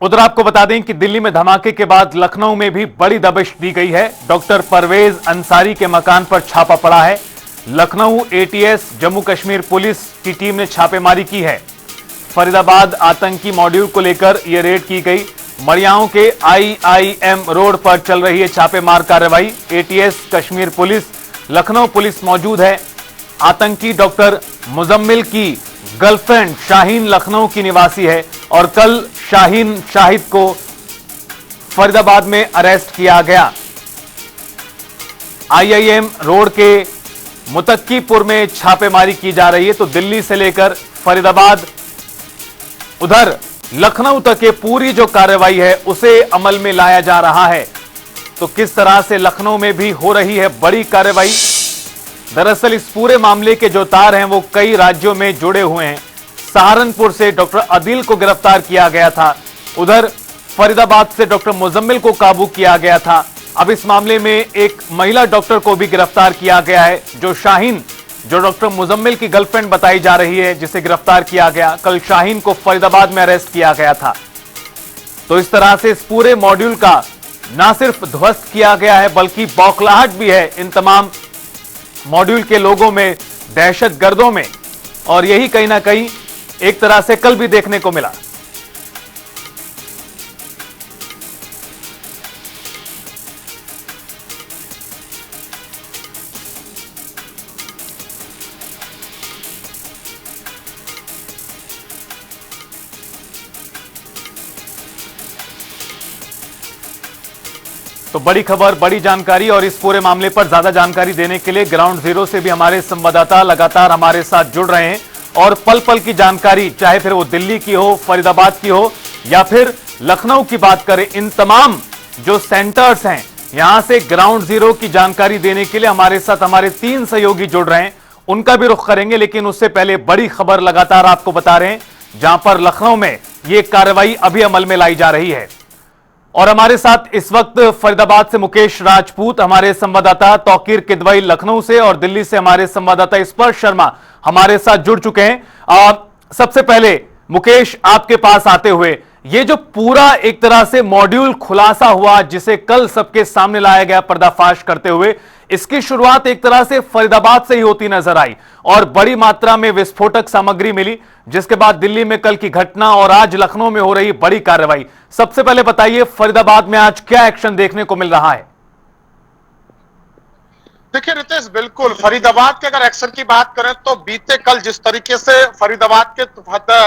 उधर आपको बता दें कि दिल्ली में धमाके के बाद लखनऊ में भी बड़ी दबिश दी गई है। डॉक्टर परवेज अंसारी के मकान पर छापा पड़ा है। लखनऊ एटीएस जम्मू कश्मीर पुलिस की टीम ने छापेमारी की है। फरीदाबाद आतंकी मॉड्यूल को लेकर यह रेड की गई। मड़ियाओं के आईआईएम रोड पर चल रही है छापेमार कार्रवाई। ATS Kashmir police, Lucknow police मौजूद है। आतंकी डॉक्टर मुजम्मिल की गर्लफ्रेंड शाहीन लखनऊ की निवासी है और कल शाहीन शाहिद को फरीदाबाद में अरेस्ट किया गया। आईआईएम रोड के मुतक्कीपुर में छापेमारी की जा रही है। तो दिल्ली से लेकर फरीदाबाद उधर लखनऊ तक के पूरी जो कार्रवाई है उसे अमल में लाया जा रहा है। तो किस तरह से लखनऊ में भी हो रही है बड़ी कार्रवाई। दरअसल इस पूरे मामले के जो तार हैं वो कई राज्यों में जुड़े हुए हैं। सहारनपुर से डॉक्टर अदिल को गिरफ्तार किया गया था, उधर फरीदाबाद से डॉक्टर मुजम्मिल को काबू किया गया था। अब इस मामले में एक महिला डॉक्टर को भी गिरफ्तार किया गया है, जो शाहीन, जो डॉक्टर मुजम्मिल की गर्लफ्रेंड बताई जा रही है, जिसे गिरफ्तार किया गया। कल शाहीन को फरीदाबाद में अरेस्ट किया गया था। तो इस तरह से इस पूरे मॉड्यूल का ना सिर्फ ध्वस्त किया गया है बल्कि बौखलाहट भी है इन तमाम मॉड्यूल के लोगों में, दहशतगर्दों में। और यही कहीं ना कहीं एक तरह से कल भी देखने को मिला। तो बड़ी खबर, बड़ी जानकारी और इस पूरे मामले पर ज्यादा जानकारी देने के लिए ग्राउंड जीरो से भी हमारे संवाददाता लगातार हमारे साथ जुड़ रहे हैं और पल पल की जानकारी, चाहे फिर वो दिल्ली की हो, फरीदाबाद की हो या फिर लखनऊ की बात करें, इन तमाम जो सेंटर्स हैं यहां से ग्राउंड जीरो की जानकारी देने के लिए हमारे साथ हमारे 3 सहयोगी जुड़ रहे हैं। उनका भी रुख करेंगे, लेकिन उससे पहले बड़ी खबर लगातार आपको बता रहे हैं जहां पर लखनऊ में यह कार्रवाई अभी अमल में लाई जा रही है। और हमारे साथ इस वक्त फरीदाबाद से मुकेश राजपूत, हमारे संवाददाता तौकीर किदवई लखनऊ से, और दिल्ली से हमारे संवाददाता स्पर्श शर्मा हमारे साथ जुड़ चुके हैं। सबसे पहले मुकेश, आपके पास आते हुए, ये जो पूरा एक तरह से मॉड्यूल खुलासा हुआ जिसे कल सबके सामने लाया गया पर्दाफाश करते हुए, इसकी शुरुआत एक तरह से फरीदाबाद से ही होती नजर आई और बड़ी मात्रा में विस्फोटक सामग्री मिली, जिसके बाद दिल्ली में कल की घटना और आज लखनऊ में हो रही बड़ी कार्रवाई। सबसे पहले बताइए, फरीदाबाद में आज क्या एक्शन देखने को मिल रहा है? देखिए रितेश, बिल्कुल फरीदाबाद के अगर एक्शन की बात करें तो बीते कल जिस तरीके से फरीदाबाद के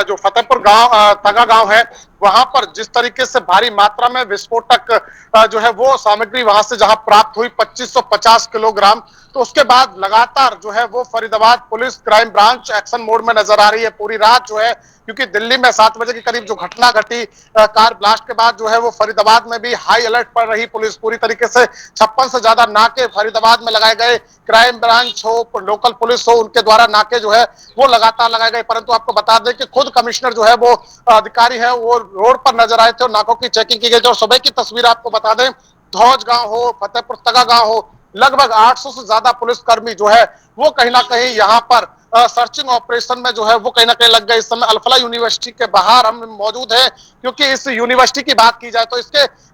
जो फतेहपुर गांव, तगा गांव है, वहां पर जिस तरीके से भारी मात्रा में विस्फोटक जो है वो सामग्री वहां से जहां प्राप्त हुई 2550 किलोग्राम, तो उसके बाद लगातार जो है वो Faridabad police crime branch action mode में नजर आ रही है पूरी रात जो है, क्योंकि दिल्ली में 7 बजे के करीब जो घटना घटी कार ब्लास्ट के बाद जो है वो फरीदाबाद में भी हाई अलर्ट पर रही पुलिस। पूरी तरीके से 56 से ज्यादा नाके फरीदाबाद में लगाए गए, क्राइम ब्रांच हो, लोकल पुलिस हो, उनके द्वारा नाके जो है वो लगातार लगाए गए। परंतु आपको बता दें कि खुद कमिश्नर जो है वो अधिकारी है वो रोड पर नजर आए थे और नाकों की चेकिंग की गई थी। और सुबह की तस्वीर आपको बता दें, धौज गांव हो, फतेहपुर तगा गांव हो, लगभग 800 से ज्यादा पुलिसकर्मी जो है वो कहीं ना कहीं यहाँ पर सर्चिंग ऑपरेशन में जो है वो कहीं ना कहीं लग गए। इस समय अल्फला यूनिवर्सिटी के बाहर हम मौजूद हैं, क्योंकि इस यूनिवर्सिटी की बात की जाए तो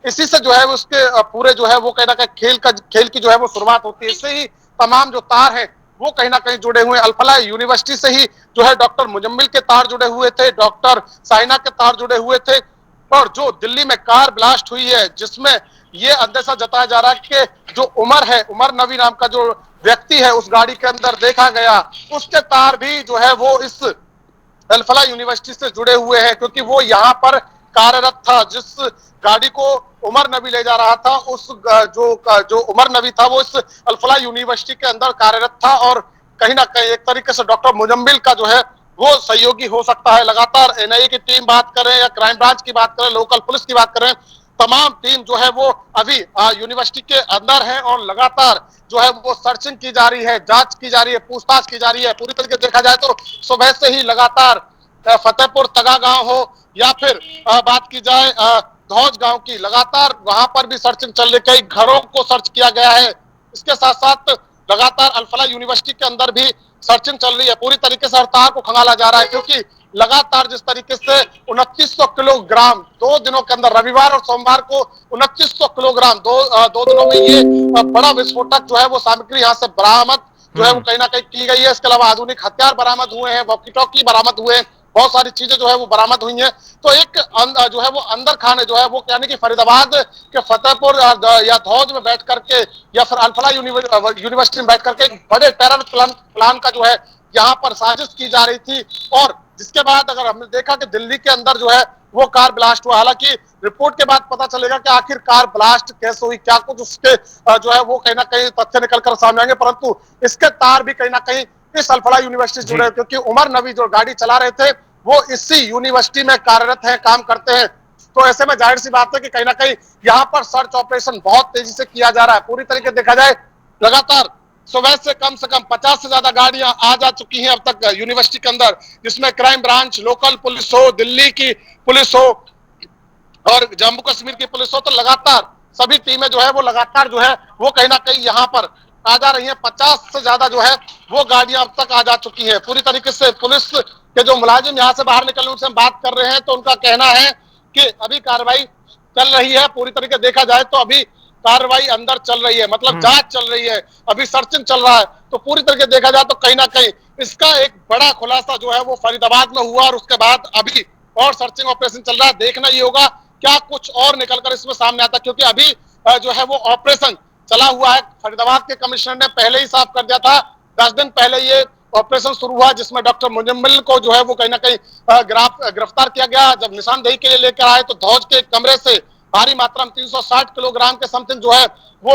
इसी से जो है उसके पूरे जो है वो कहीं ना कहीं खेल की जो है वो शुरुआत होती है। इससे ही तमाम जो तार है वो कहीं ना कहीं जुड़े हुए। अल्फला यूनिवर्सिटी से ही जो है डॉक्टर मुजम्मिल के तार जुड़े हुए थे, डॉक्टर साइना के तार जुड़े हुए थे। और जो दिल्ली में कार ब्लास्ट हुई है जिसमें ये अंदेशा जताया जा रहा है कि जो उमर नबी नाम का जो व्यक्ति है उस गाड़ी के अंदर देखा गया, उसके तार भी जो है वो इस अल्फला यूनिवर्सिटी से जुड़े हुए हैं, क्योंकि वो यहाँ पर कार्यरत था। जिस गाड़ी को उमर नबी ले जा रहा था, उस जो उमर नबी था वो इस अल्फला यूनिवर्सिटी के अंदर कार्यरत था और कहीं ना कहीं एक तरीके से डॉक्टर मुजम्मिल का जो है वो सहयोगी हो सकता है। लगातार एनआईए की टीम बात करें या क्राइम ब्रांच की बात करें, लोकल पुलिस की बात करें, तमाम टीम जो है वो अभी यूनिवर्सिटी के अंदर है और लगातार जो है वो सर्चिंग की जा रही है, जांच की जा रही है, पूछताछ की जा रही है। पूरी तरीके से देखा जाए तो सुबह से ही लगातार फतेहपुर तगा गांव हो या फिर बात की जाए धौज गांव की, लगातार वहां पर भी सर्चिंग चल रही, कई घरों को सर्च किया गया है। इसके साथ साथ लगातार अल्फला यूनिवर्सिटी के अंदर भी सर्चिंग चल रही है। पूरी तरीके से हर तार को खंगाला जा रहा है, क्योंकि लगातार जिस तरीके से 2900 किलोग्राम 2 दिनों के अंदर, रविवार और सोमवार को 2900 किलोग्राम दो दिनों में ये बड़ा विस्फोटक जो है वो सामग्री यहाँ से बरामद जो है वो कहीं ना कहीं की गई है। इसके अलावा आधुनिक हथियार बरामद हुए हैं, वॉकी टॉकी बरामद हुए हैं, बहुत सारी चीजें जो है वो बरामद हुई हैं। तो एक जो है वो अंदर खाने जो है वो यानी कि फरीदाबाद के फतेहपुर या धौज में बैठ करके या फिर अल्फला यूनिवर्सिटी में बैठ करके एक बड़े टेरर प्लान का जो है यहाँ पर साजिश की जा रही थी। और जिसके बाद अगर हमने देखा कि दिल्ली के अंदर जो है वो कार ब्लास्ट हुआ, हालांकि रिपोर्ट के बाद पता चलेगा कि आखिर कार ब्लास्ट कैसे हुई, क्या कुछ उसके जो है वो कहीं ना कहीं तथ्य निकल कर सामने आएंगे। परंतु इसके तार भी कहीं ना कहीं इस अल्फला यूनिवर्सिटी से जुड़े हैं, क्योंकि उमर नबी जो गाड़ी चला रहे थे वो इसी यूनिवर्सिटी में कार्यरत है, काम करते हैं। तो ऐसे में जाहिर सी बात है कि कहीं ना कहीं यहाँ पर सर्च ऑपरेशन बहुत तेजी से किया जा रहा है। पूरी तरीके देखा जाए लगातार सुबह से कम 50 से ज्यादा गाड़ियां आ जा चुकी हैं अब तक यूनिवर्सिटी के अंदर, जिसमें क्राइम ब्रांच, लोकल पुलिस हो, दिल्ली की पुलिस हो और जम्मू कश्मीर की पुलिस हो, तो लगातार सभी टीमें जो है वो लगातार जो है वो कहीं ना कहीं यहाँ पर आ जा रही हैं। 50 से ज्यादा जो है वो गाड़ियां अब तक आ जा चुकी हैं। पूरी तरीके से पुलिस के जो मुलाजिम यहाँ से बाहर निकलने उनसे हम बात कर रहे हैं तो उनका कहना है कि अभी कार्रवाई चल रही है। पूरी तरीके देखा जाए तो अभी कार्रवाई अंदर चल रही है, मतलब जांच चल रही है, अभी सर्चिंग चल रहा है। तो पूरी तरीके देखा जाए तो कहीं ना कहीं इसका एक बड़ा खुलासा जो है वो फरीदाबाद में हुआ और उसके बाद अभी और सर्चिंग ऑपरेशन चल रहा है। देखना ये होगा क्या कुछ और निकलकर इसमें सामने आता, क्योंकि अभी जो है वो ऑपरेशन चला हुआ है। फरीदाबाद के कमिश्नर ने पहले ही साफ कर दिया था, 10 दिन पहले ये ऑपरेशन शुरू हुआ, जिसमें डॉक्टर मुजम्मिल को जो है वो कहीं ना कहीं गिरफ्तार किया गया। जब निशानदेही के लिए लेकर आए तो धौज के कमरे से भारी मात्रा में 360 किलोग्राम के समथिंग जो है वो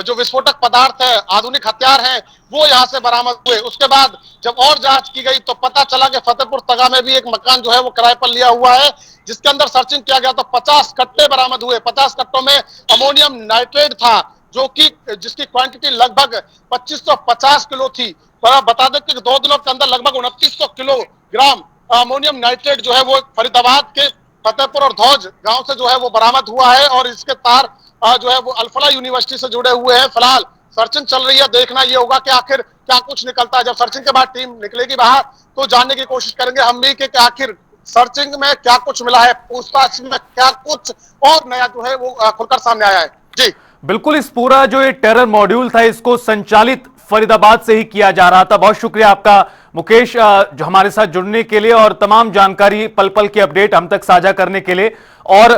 जो विस्फोटक पदार्थ है, आधुनिक हथियार हैं, वो यहाँ से बरामद हुए। उसके बाद जब और जांच की गई तो पता चला कि फतेहपुर तगा में भी एक मकान जो है वो किराए पर लिया हुआ है, जिसके अंदर सर्चिंग किया गया तो 50 कट्टे बरामद हुए। 50 कट्टों में अमोनियम नाइट्रेट था, जो कि जिसकी क्वांटिटी लगभग 2550 किलो थी। बता दें कि 2 दिनों के अंदर लगभग 2900 किलोग्राम अमोनियम नाइट्रेट जो है वो फरीदाबाद के फतेहपुर और धौज गांव से जो है वो बरामद हुआ है और इसके तार जो है वो अल्फला यूनिवर्सिटी से जुड़े हुए हैं। फिलहाल सर्चिंग चल रही है, देखना ये होगा कि आखिर क्या कुछ निकलता है। जब सर्चिंग के बाद टीम निकलेगी बाहर तो जानने की कोशिश करेंगे हम भी कि आखिर सर्चिंग में क्या कुछ मिला है, पूछताछ में क्या कुछ और नया जो है वो खुलकर सामने आया है। जी बिल्कुल, इस पूरा जो ये टेरर मॉड्यूल था इसको संचालित फरीदाबाद से ही किया जा रहा था। बहुत शुक्रिया आपका मुकेश, जो हमारे साथ जुड़ने के लिए और तमाम जानकारी पल पल की अपडेट हम तक साझा करने के लिए। और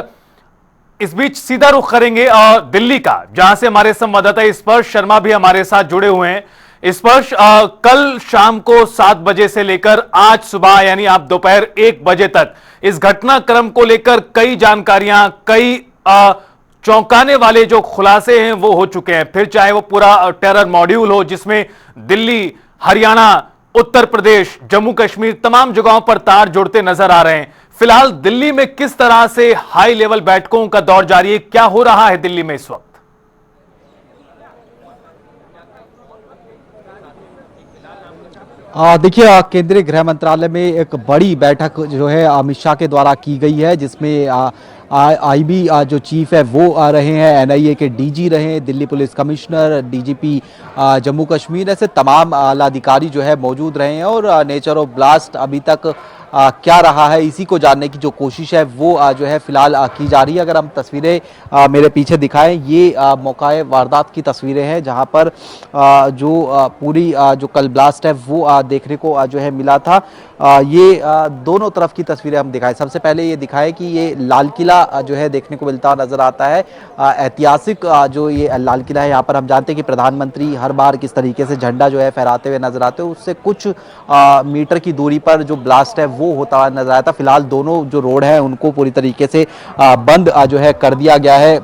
इस बीच सीधा रुख करेंगे दिल्ली का, जहां से हमारे संवाददाता स्पर्श शर्मा भी हमारे साथ जुड़े हुए हैं। स्पर्श, कल शाम को 7 बजे से लेकर आज सुबह यानी आप दोपहर 1 बजे तक इस घटनाक्रम को लेकर कई जानकारियां, कई चौंकाने वाले जो खुलासे हैं वो हो चुके हैं। फिर चाहे वो पूरा टेरर मॉड्यूल हो जिसमें दिल्ली, हरियाणा, उत्तर प्रदेश, जम्मू कश्मीर तमाम जगहों पर तार जुड़ते नजर आ रहे हैं। फिलहाल दिल्ली में किस तरह से हाई लेवल बैठकों का दौर जारी है, क्या हो रहा है दिल्ली में इस वक्त? देखिए, केंद्रीय गृह मंत्रालय में एक बड़ी बैठक जो है अमित शाह के द्वारा की गई है, जिसमें आईबी जो चीफ है वो आ रहे हैं, एनआईए के डीजी रहे हैं, Delhi police commissioner, DGP Jammu Kashmir, ऐसे तमाम आला अधिकारी जो है मौजूद रहे हैं। और नेचर ऑफ ब्लास्ट अभी तक क्या रहा है, इसी को जानने की जो कोशिश है वो जो है फिलहाल की जा रही है। अगर हम तस्वीरें मेरे पीछे दिखाएं, ये मौकाए वारदात की तस्वीरें हैं, जहां पर जो पूरी जो कल ब्लास्ट है वो देखने को जो है मिला था। ये दोनों तरफ की तस्वीरें हम दिखाएं। सबसे पहले ये दिखाएं कि ये लाल किला जो है देखने को मिलता नजर आता है। ऐतिहासिक जो ये लाल किला है, यहाँ पर हम जानते हैं कि प्रधानमंत्री हर बार किस तरीके से झंडा जो है फहराते हुए नजर आते हैं। उससे कुछ मीटर की दूरी पर जो ब्लास्ट है वो होता हुआ नजर आया था। फिलहाल दोनों जो रोड है उनको पूरी तरीके से बंद जो है कर दिया गया है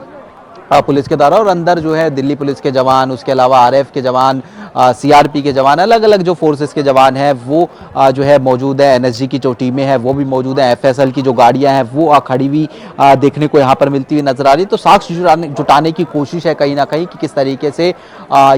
पुलिस के द्वारा। और अंदर जो है दिल्ली पुलिस के जवान, उसके अलावा आरएफ के जवान, सीआरपी के जवान, अलग अलग जो फोर्सेस के जवान हैं वो जो है मौजूद है। एनएसजी की जो टीमें हैं वो भी मौजूद है। एफएसएल की जो गाड़ियां हैं वो खड़ी हुई देखने को यहाँ पर मिलती हुई नजर आ रही है। तो साक्ष्य जुटाने की कोशिश है कहीं ना कहीं कि किस तरीके से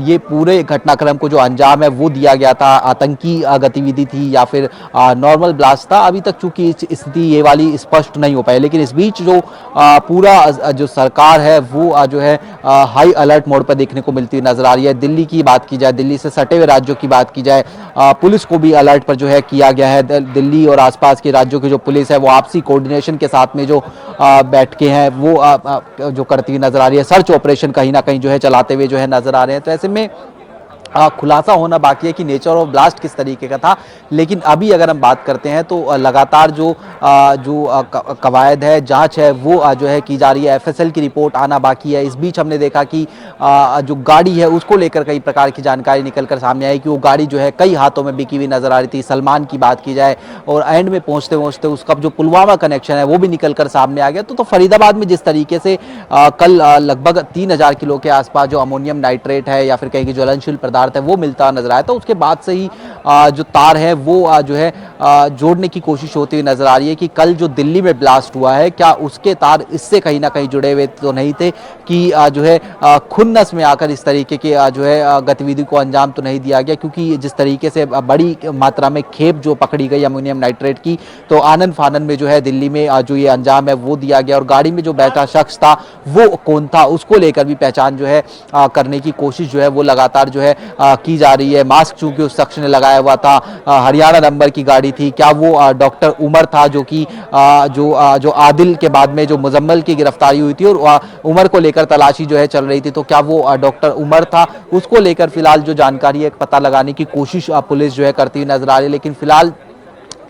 ये पूरे घटनाक्रम को जो अंजाम है वो दिया गया था, आतंकी गतिविधि थी या फिर नॉर्मल ब्लास्ट था। अभी तक चूंकि स्थिति ये वाली स्पष्ट नहीं हो पाई, लेकिन इस बीच जो पूरा जो सरकार है वो जो है हाई अलर्ट मोड पर देखने को मिलती नजर आ रही है। दिल्ली की बात की जाए, दिल्ली से सटे हुए राज्यों की बात की जाए, पुलिस को भी अलर्ट पर जो है किया गया है। दिल्ली और आसपास के राज्यों की जो पुलिस है वो आपसी कोऑर्डिनेशन के साथ में जो बैठके हैं वो जो करती हुई नजर आ रही है। सर्च ऑपरेशन कहीं ना कहीं जो है चलाते हुए जो है नजर आ रहे हैं। तो ऐसे में खुलासा होना बाकी है कि नेचर ऑफ ब्लास्ट किस तरीके का था। लेकिन अभी अगर हम बात करते हैं तो लगातार जो कवायद है, जांच है, वो जो है की जा रही है। एफएसएल की रिपोर्ट आना बाकी है। इस बीच हमने देखा कि जो गाड़ी है उसको लेकर कई प्रकार की जानकारी निकलकर सामने आई कि वो गाड़ी जो है कई हाथों में बिकी हुई नजर आ रही थी। सलमान की बात की जाए और एंड में पहुंचते पहुंचते उसका जो पुलवामा कनेक्शन है वो भी निकलकर सामने आ गया। तो फरीदाबाद में जिस तरीके से कल लगभग 3000 किलो के आसपास जो अमोनियम नाइट्रेट है या फिर कहीं की ज्वलनशील पदार्थ है वो मिलता नजर आया, तो उसके बाद से ही जो तार है वो जो है जोड़ने की कोशिश होती हुई नजर आ रही है कि कल जो दिल्ली में ब्लास्ट हुआ है क्या उसके तार इससे कहीं ना कहीं जुड़े हुए तो नहीं थे कि जो है खुन्नस में आकर इस तरीके की जो है गतिविधि को अंजाम तो नहीं दिया गया। क्योंकि जिस तरीके से बड़ी मात्रा में खेप जो पकड़ी गई अमोनियम नाइट्रेट की, तो आनन फानन में जो है दिल्ली में जो ये अंजाम है वो दिया गया। और गाड़ी में जो बैठा शख्स था वो कौन था उसको लेकर भी पहचान जो है करने की कोशिश जो है वो लगातार जो है की जा रही है। मास्क चूंकि उस शख्स ने लगाया हुआ था, हरियाणा नंबर की गाड़ी थी, क्या वो डॉक्टर उमर था जो कि जो आदिल के बाद में जो मुजम्मल की गिरफ्तारी हुई थी और उमर को लेकर तलाशी जो है चल रही थी, तो क्या वो डॉक्टर उमर था? उसको लेकर फिलहाल जो जानकारी है पता लगाने की कोशिश पुलिस जो है करती हुई नजर आ रही है। लेकिन फिलहाल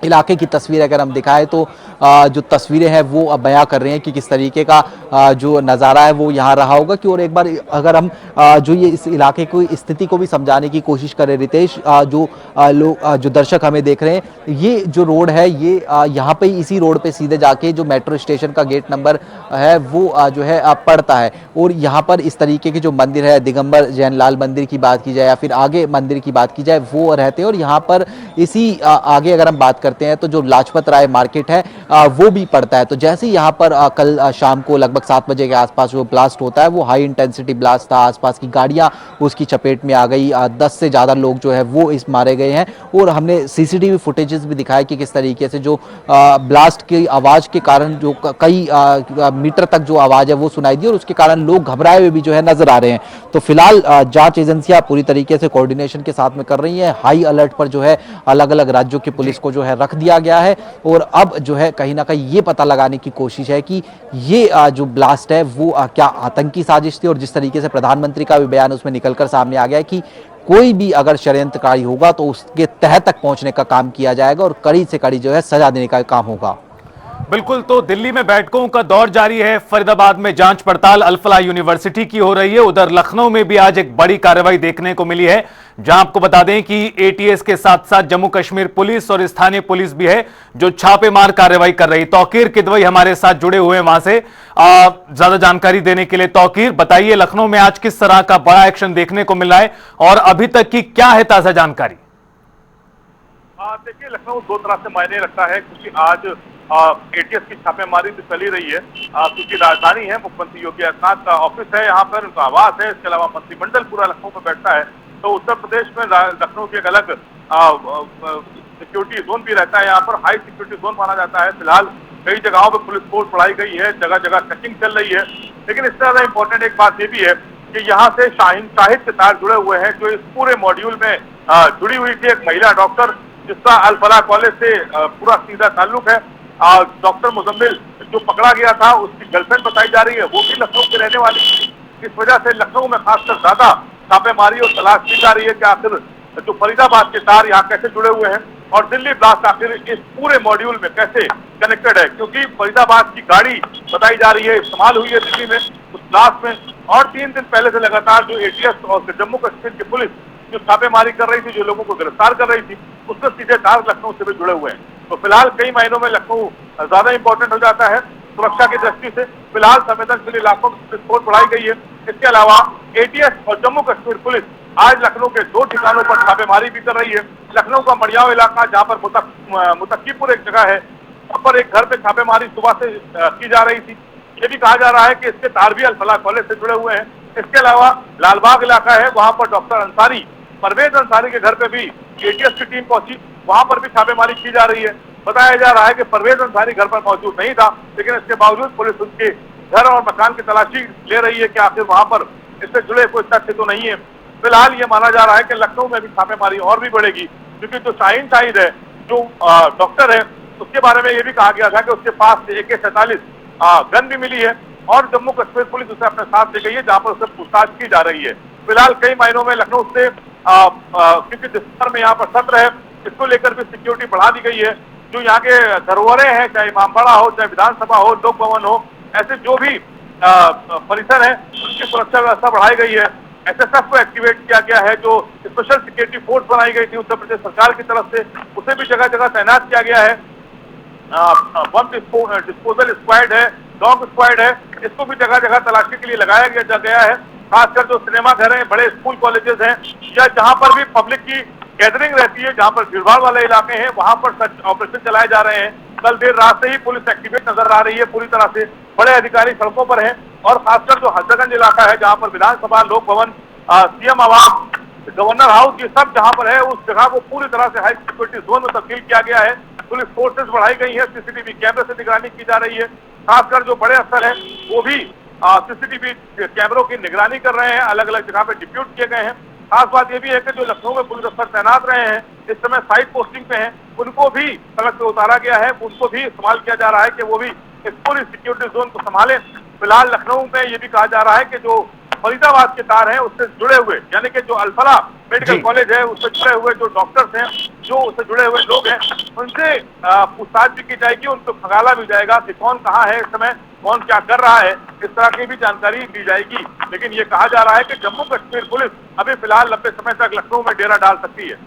इलाके की तस्वीर अगर हम दिखाएं तो जो तस्वीरें हैं वो बयां कर रहे हैं कि किस तरीके का जो नज़ारा है वो यहाँ रहा होगा। कि और एक बार अगर हम जो ये इस इलाके की स्थिति को भी समझाने की कोशिश करें रितेश, जो लोग जो दर्शक हमें देख रहे हैं, ये जो रोड है ये यहाँ पे इसी रोड पे सीधे जाके जो मेट्रो स्टेशन का गेट नंबर है वो जो है पड़ता है। और यहाँ पर इस तरीके के जो मंदिर है, दिगंबर जैन लाल मंदिर की बात की जाए या फिर आगे मंदिर की बात की जाए, वो रहते हैं। और यहाँ पर इसी आगे अगर हम बात करते हैं तो जो लाजपत राय मार्केट है वो भी पड़ता है। तो जैसे ही यहाँ पर कल शाम को लगभग 7 बजे के आसपास जो ब्लास्ट होता है वो हाई इंटेंसिटी ब्लास्ट था। आसपास की गाड़ियां उसकी चपेट में आ गई, 10 से ज़्यादा लोग जो है वो इस मारे गए हैं। और हमने सीसीटीवी फुटेजेस भी दिखाया कि किस तरीके से जो ब्लास्ट की आवाज़ के कारण जो कई मीटर तक जो आवाज़ है वो सुनाई दी और उसके कारण लोग घबराए हुए भी जो है नजर आ रहे हैं। तो फिलहाल जांच एजेंसियां पूरी तरीके से कोऑर्डिनेशन के साथ में कर रही हैं। हाई अलर्ट पर जो है अलग अलग राज्यों की पुलिस को जो है रख दिया गया है। और अब जो है कहीं ना कहीं ये पता लगाने की कोशिश है कि ये जो ब्लास्ट है वो क्या आतंकी साजिश थी। और जिस तरीके से प्रधानमंत्री का भी बयान उसमें निकलकर सामने आ गया है कि कोई भी अगर षड्यंत्रकारी होगा तो उसके तह तक पहुंचने का काम किया जाएगा और कड़ी से कड़ी जो है सजा देने का काम होगा। बिल्कुल, तो दिल्ली में बैठकों का दौर जारी है। फरीदाबाद में जांच पड़ताल अल-फलाह यूनिवर्सिटी की हो रही है। उधर लखनऊ में भी आज एक बड़ी कार्रवाई देखने को मिली है, जहां आपको बता दें कि एटीएस के साथ साथ जम्मू कश्मीर पुलिस और स्थानीय पुलिस भी है जो छापेमार कार्रवाई कर रही। तौकीर किदवई हमारे साथ जुड़े हुए हैं वहां से ज्यादा जानकारी देने के लिए। तौकीर, बताइए लखनऊ में आज किस तरह का बड़ा एक्शन देखने को मिला है और अभी तक की क्या है ताजा जानकारी? देखिए, लखनऊ दो तरह से मायने रखता है क्योंकि आज एटीएस की छापेमारी तो चली रही है क्योंकि राजधानी है, मुख्यमंत्री योगी आदित्यनाथ का ऑफिस है, यहाँ पर उनका आवास है, इसके अलावा मंत्रिमंडल पूरा लखनऊ में बैठता है। तो उत्तर प्रदेश में लखनऊ की एक अलग सिक्योरिटी जोन भी रहता है, यहाँ पर हाई सिक्योरिटी जोन माना जाता है। फिलहाल कई जगहों पर पुलिस फोर्स बढ़ाई गई है, जगह जगह चेकिंग चल रही है। लेकिन इससे ज्यादा इंपॉर्टेंट एक बात ये भी है कि यहाँ से शाहिद के तार जुड़े हुए हैं, जो इस पूरे मॉड्यूल में जुड़ी हुई थी एक महिला डॉक्टर जिसका अल-फलाह कॉलेज से पूरा सीधा ताल्लुक है। डॉक्टर मुजम्मिल जो पकड़ा गया था उसकी गर्लफ्रेंड बताई जा रही है, वो भी लखनऊ की रहने वाली थी। इस वजह से लखनऊ में खासकर ज्यादा छापेमारी और तलाश की जा रही है कि आखिर जो फरीदाबाद के तार यहाँ कैसे जुड़े हुए हैं और दिल्ली ब्लास्ट आखिर इस पूरे मॉड्यूल में कैसे कनेक्टेड है। क्योंकि फरीदाबाद की गाड़ी बताई जा रही है इस्तेमाल हुई है दिल्ली में उस ब्लास्ट में। और 3 दिन पहले से लगातार जो एटीएस और जम्मू कश्मीर की पुलिस जो छापेमारी कर रही थी, जो लोगों को गिरफ्तार कर रही थी, उससे सीधे तार लखनऊ से भी जुड़े हुए हैं। तो फिलहाल कई महीनों में लखनऊ ज्यादा इंपॉर्टेंट हो जाता है सुरक्षा की दृष्टि से। फिलहाल संवेदनशील इलाकों में विस्फोट बढ़ाई गई है। इसके अलावा एटीएस और जम्मू कश्मीर पुलिस आज लखनऊ के 2 ठिकानों पर छापेमारी भी कर रही है। लखनऊ का मड़ियाव इलाका जहाँ पर मुतक्कीपुर एक जगह है, वहाँ पर एक घर पे छापेमारी सुबह से की जा रही थी। ये भी कहा जा रहा है कि इसके तार भी अल-फलाह कॉलेज से जुड़े हुए हैं। इसके अलावा लालबाग इलाका है, वहाँ पर डॉक्टर अंसारी, परवेज अंसारी के घर पे भी एटीएस की टीम पहुंची, वहां पर भी छापेमारी की जा रही है। बताया जा रहा है कि परवेज अंसारी घर पर मौजूद नहीं था, लेकिन इसके बावजूद पुलिस उसके घर और मकान की तलाशी ले रही है कि आखिर वहां पर इससे जुड़े कोई तथ्य तो नहीं है। फिलहाल ये माना जा रहा है कि लखनऊ में भी छापेमारी और भी बढ़ेगी, क्योंकि जो शाहीन शाहिद है, जो डॉक्टर है, उसके बारे में ये भी कहा गया था कि उसके पास से AK-47 गन भी मिली है और जम्मू कश्मीर पुलिस उसे अपने साथ ले गई है, जहां पर उससे पूछताछ की जा रही है। फिलहाल कई मायनों में लखनऊ से क्योंकि दिसंबर में यहाँ पर सत्र है, इसको लेकर भी सिक्योरिटी बढ़ा दी गई है। जो यहाँ के धरोहरें हैं, चाहे इमामबाड़ा हो, चाहे विधानसभा हो, लोक भवन हो, ऐसे जो भी परिसर है उसकी सुरक्षा व्यवस्था बढ़ाई गई है। SSF को एक्टिवेट किया गया है, जो स्पेशल सिक्योरिटी फोर्स बनाई गई थी उत्तर प्रदेश सरकार की तरफ से, उसे भी जगह जगह तैनात किया गया है। बम डिस्पोजल स्क्वाड है, डॉग स्क्वाड है, इसको भी जगह जगह तलाशी के लिए लगाया गया है। खासकर जो सिनेमा घर हैं, बड़े स्कूल कॉलेजेस हैं, या जहां पर भी पब्लिक की गैदरिंग रहती है, जहां पर भीड़भाड़ वाले इलाके हैं, वहां पर सर्च ऑपरेशन चलाए जा रहे हैं। कल देर रात से ही पुलिस एक्टिवेट नजर आ रही है पूरी तरह से, बड़े अधिकारी सड़कों पर हैं और खासकर जो हजरतगंज इलाका है, जहां पर विधानसभा, लोक भवन, CM आवास, गवर्नर हाउस, ये सब जहां पर है, उस जगह को पूरी तरह से हाई सिक्योरिटी जोन में तब्दील किया गया है। पुलिस फोर्सेस बढ़ाई गई है, CCTV कैमरे से निगरानी की जा रही है। खासकर जो बड़े अफसर हैं वो भी CCTV कैमरों की निगरानी कर रहे हैं, अलग अलग जगह पे डिप्यूट किए गए हैं। खास बात ये भी है कि जो लखनऊ में पुलिस अफसर तैनात रहे हैं, इस समय साइड पोस्टिंग पे हैं, उनको भी सड़क पे उतारा गया है, उनको भी इस्तेमाल किया जा रहा है कि वो भी इस पूरी सिक्योरिटी जोन को संभालें। फिलहाल लखनऊ में ये भी कहा जा रहा है कि जो फरीदाबाद के तार हैं उससे जुड़े हुए, यानी कि जो अल्फला मेडिकल कॉलेज है उससे जुड़े हुए जो डॉक्टर्स हैं, जो उससे जुड़े हुए लोग हैं, उनसे पूछताछ भी की जाएगी, उनको खंगाला भी जाएगा कि कौन कहाँ है इस समय, कौन क्या कर रहा है, इस तरह की भी जानकारी दी जाएगी। लेकिन ये कहा जा रहा है कि जम्मू कश्मीर पुलिस अभी फिलहाल लंबे समय तक लखनऊ में डेरा डाल सकती है।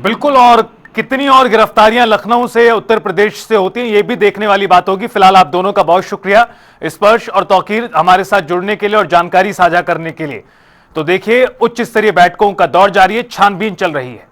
बिल्कुल, और कितनी और गिरफ्तारियां लखनऊ से, उत्तर प्रदेश से होती हैं, ये भी देखने वाली बात होगी। फिलहाल आप दोनों का बहुत शुक्रिया स्पर्श और तौकीर हमारे साथ जुड़ने के लिए और जानकारी साझा करने के लिए। तो देखिए, उच्च स्तरीय बैठकों का दौर जारी है, छानबीन चल रही है।